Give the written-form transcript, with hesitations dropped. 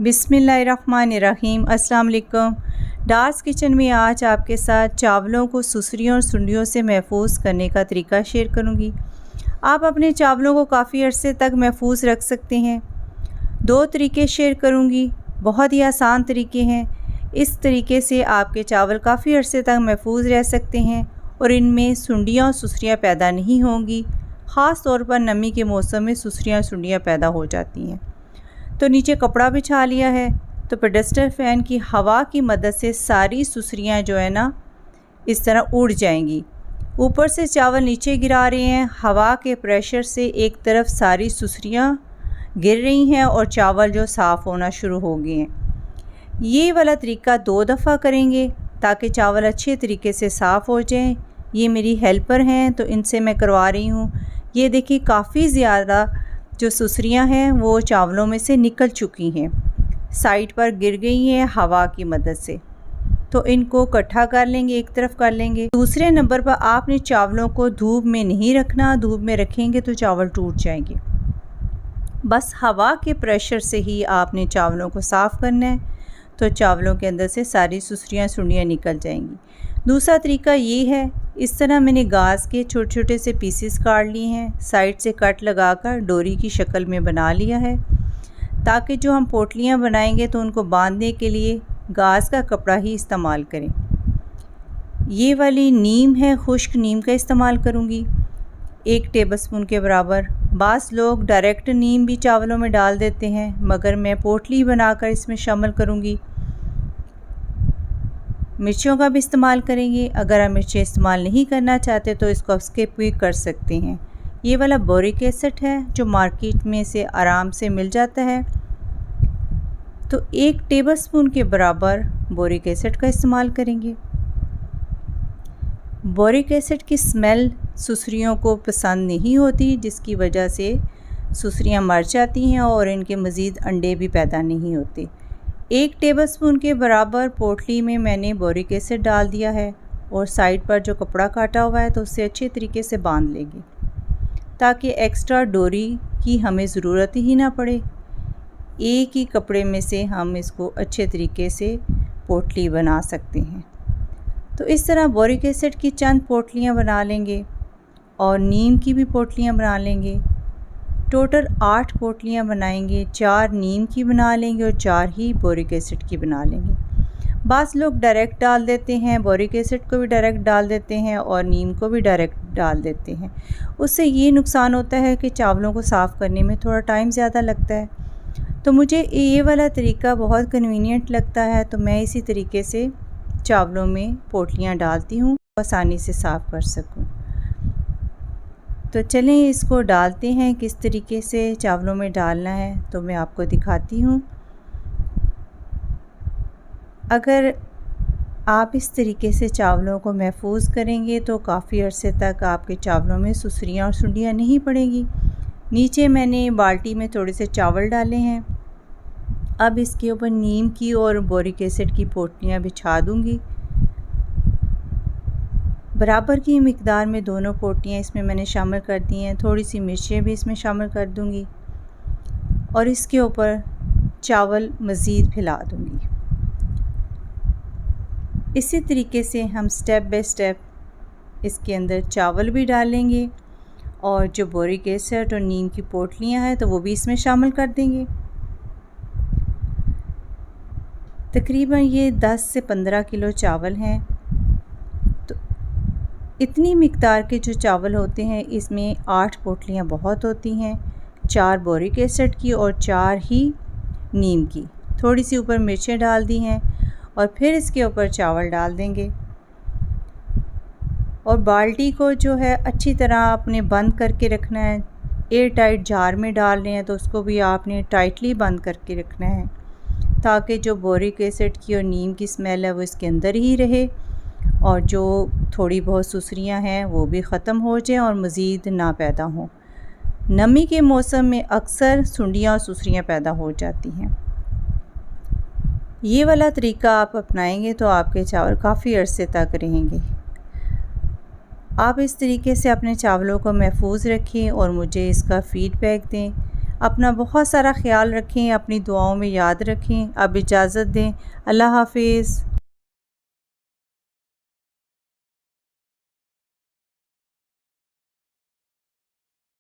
बिस्मिल्लाहिर्रहमानिर्रहीम। अस्सलाम वालेकुम। डार्स किचन में आज आपके साथ चावलों को सुसरियों और सुंडियों से महफूज करने का तरीका शेयर करूंगी। आप अपने चावलों को काफ़ी अरसे तक महफूज रख सकते हैं। दो तरीके शेयर करूंगी, बहुत ही आसान तरीके हैं। इस तरीके से आपके चावल काफ़ी अरसे तक महफूज रह सकते हैं और इनमें सुंडियाँ और सुसरियाँ पैदा नहीं होंगी। ख़ास तौर पर नमी के मौसम में सुसरियाँ और सुंडियाँ पैदा हो जाती हैं। तो नीचे कपड़ा बिछा लिया है, तो पेडेस्टर फ़ैन की हवा की मदद से सारी सुसरियाँ जो है ना इस तरह उड़ जाएंगी। ऊपर से चावल नीचे गिरा रहे हैं, हवा के प्रेशर से एक तरफ सारी सुसरियाँ गिर रही हैं और चावल जो साफ़ होना शुरू हो गए हैं। ये वाला तरीका 2 दफ़ा करेंगे ताकि चावल अच्छे तरीके से साफ़ हो जाएं। ये मेरी हेल्पर हैं तो इनसे मैं करवा रही हूँ। ये देखिए काफ़ी ज़्यादा जो सुसरियाँ हैं वो चावलों में से निकल चुकी हैं, साइड पर गिर गई हैं हवा की मदद से। तो इनको इकट्ठा कर लेंगे, एक तरफ कर लेंगे। दूसरे नंबर पर आपने चावलों को धूप में नहीं रखना, धूप में रखेंगे तो चावल टूट जाएंगे। बस हवा के प्रेशर से ही आपने चावलों को साफ़ करना है, तो चावलों के अंदर से सारी सुसरियाँ सुंडियाँ निकल जाएंगी। दूसरा तरीका ये है, इस तरह मैंने गाज के छोटे छोटे से पीसेस काट लिए हैं, साइड से कट लगाकर डोरी की शक्ल में बना लिया है, ताकि जो हम पोटलियाँ बनाएंगे तो उनको बांधने के लिए गाज का कपड़ा ही इस्तेमाल करें। ये वाली नीम है, खुश्क नीम का इस्तेमाल करूँगी 1 टेबलस्पून के बराबर। बाज़ लोग डायरेक्ट नीम भी चावलों में डाल देते हैं, मगर मैं पोटली बनाकर इसमें शामिल करूँगी। मिर्चों का भी इस्तेमाल करेंगे। अगर आप मिर्चें इस्तेमाल नहीं करना चाहते तो इसको स्किप भी कर सकते हैं। ये वाला बोरिक एसिड है जो मार्केट में से आराम से मिल जाता है, तो 1 टेबलस्पून के बराबर बोरिक एसिड का इस्तेमाल करेंगे। बोरिक एसिड की स्मेल सुसरियों को पसंद नहीं होती, जिसकी वजह से सुसरियाँ मर जाती हैं और इनके मज़ीद अंडे भी पैदा नहीं होते। 1 टेबलस्पून के बराबर पोटली में मैंने बोरिक एसिड डाल दिया है और साइड पर जो कपड़ा काटा हुआ है तो उससे अच्छे तरीके से बांध लेंगे, ताकि एक्स्ट्रा डोरी की हमें ज़रूरत ही ना पड़े। एक ही कपड़े में से हम इसको अच्छे तरीके से पोटली बना सकते हैं। तो इस तरह बोरिक एसिड की चंद पोटलियाँ बना लेंगे और नीम की भी पोटलियाँ बना लेंगे। टोटल 8 पोटलियाँ बनाएंगे, 4 नीम की बना लेंगे और 4 ही बोरिक एसिड की बना लेंगे। बाज़ लोग डायरेक्ट डाल देते हैं, बोरिक एसिड को भी डायरेक्ट डाल देते हैं और नीम को भी डायरेक्ट डाल देते हैं। उससे ये नुकसान होता है कि चावलों को साफ़ करने में थोड़ा टाइम ज़्यादा लगता है। तो मुझे ये वाला तरीका बहुत कन्वीनियंट लगता है, तो मैं इसी तरीके से चावलों में पोटलियाँ डालती हूँ, आसानी से साफ़ कर सकूँ। तो चलें इसको डालते हैं। किस तरीके से चावलों में डालना है तो मैं आपको दिखाती हूँ। अगर आप इस तरीके से चावलों को महफूज करेंगे तो काफ़ी अरसे तक आपके चावलों में सुसरियाँ और सुंडियाँ नहीं पड़ेंगी। नीचे मैंने बाल्टी में थोड़े से चावल डाले हैं। अब इसके ऊपर नीम की और बोरिक एसिड की पोटलियाँ बिछा दूँगी। बराबर की मिकदार में दोनों पोटलियाँ इसमें मैंने शामिल कर दी हैं। थोड़ी सी मिर्चें भी इसमें शामिल कर दूँगी और इसके ऊपर चावल मज़ीद फैला दूँगी। इसी तरीके से हम स्टेप बाय स्टेप इसके अंदर चावल भी डालेंगे और जो बोरिक एसिड और नीम की पोटलियाँ हैं तो वो भी इसमें शामिल कर देंगे। तकरीबन ये 10 से 15 किलो चावल हैं। इतनी मिकदार के जो चावल होते हैं इसमें 8 पोटलियाँ बहुत होती हैं, 4 बोरिक एसिड की और 4 ही नीम की। थोड़ी सी ऊपर मिर्चें डाल दी हैं और फिर इसके ऊपर चावल डाल देंगे और बाल्टी को जो है अच्छी तरह आपने बंद करके रखना है। एयर टाइट जार में डाल रहे हैं तो उसको भी आपने टाइटली बंद करके रखना है, ताकि जो बोरिक एसिड की और नीम की स्मेल है वो इसके अंदर ही रहे और जो थोड़ी बहुत सुसरियाँ हैं वो भी ख़त्म हो जाएं और मज़ीद ना पैदा हों। नमी के मौसम में अक्सर सुंडियाँ और सुसरियाँ पैदा हो जाती हैं। ये वाला तरीका आप अपनाएंगे तो आपके चावल काफ़ी अरसे तक रहेंगे। आप इस तरीके से अपने चावलों को महफूज रखें और मुझे इसका फ़ीडबैक दें। अपना बहुत सारा ख्याल रखें, अपनी दुआओं में याद रखें। अब इजाज़त दें। अल्लाह हाफ़िज़।